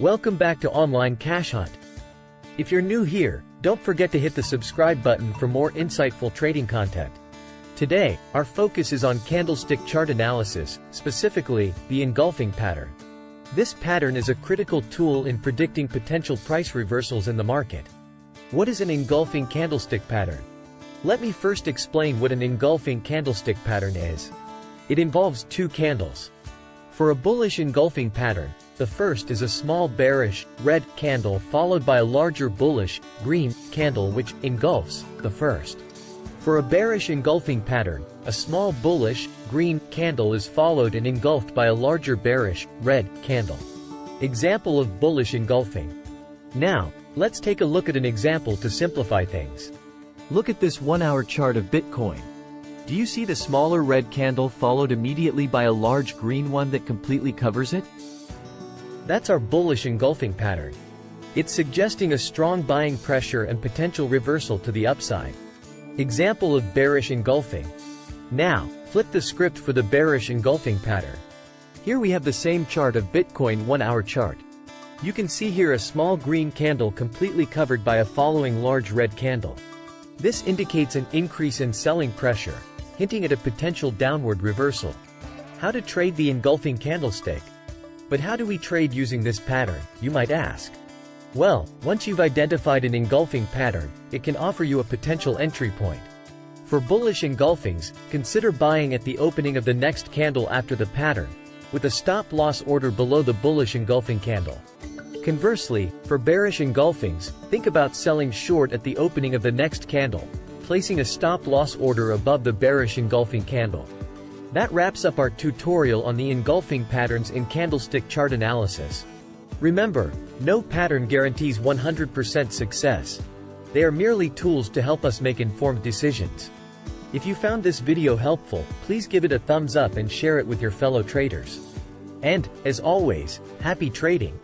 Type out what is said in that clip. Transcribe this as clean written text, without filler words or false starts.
Welcome back to Online Cash Hunt. If you're new here, don't forget to hit the subscribe button for more insightful trading content. Today, our focus is on candlestick chart analysis, specifically, the engulfing pattern. This pattern is a critical tool in predicting potential price reversals in the market. What is an engulfing candlestick pattern? Let me first explain what an engulfing candlestick pattern is. It involves two candles. For a bullish engulfing pattern, the first is a small bearish, red candle followed by a larger bullish, green candle which engulfs the first. For a bearish engulfing pattern, a small bullish, green candle is followed and engulfed by a larger bearish, red candle. Example of bullish engulfing. Now, let's take a look at an example to simplify things. Look at this 1-hour chart of Bitcoin. Do you see the smaller red candle followed immediately by a large green one that completely covers it? That's our bullish engulfing pattern. It's suggesting a strong buying pressure and potential reversal to the upside. Example of bearish engulfing. Now, flip the script for the bearish engulfing pattern. Here we have the same chart of Bitcoin 1-hour chart. You can see here a small green candle completely covered by a following large red candle. This indicates an increase in selling pressure, hinting at a potential downward reversal. How to trade the engulfing candlestick? But how do we trade using this pattern, you might ask? Well, once you've identified an engulfing pattern, it can offer you a potential entry point. For bullish engulfings, consider buying at the opening of the next candle after the pattern, with a stop-loss order below the bullish engulfing candle. Conversely, for bearish engulfings, think about selling short at the opening of the next candle, placing a stop-loss order above the bearish engulfing candle. That wraps up our tutorial on the engulfing patterns in candlestick chart analysis. Remember, no pattern guarantees 100% success. They are merely tools to help us make informed decisions. If you found this video helpful, please give it a thumbs up and share it with your fellow traders. And, as always, happy trading!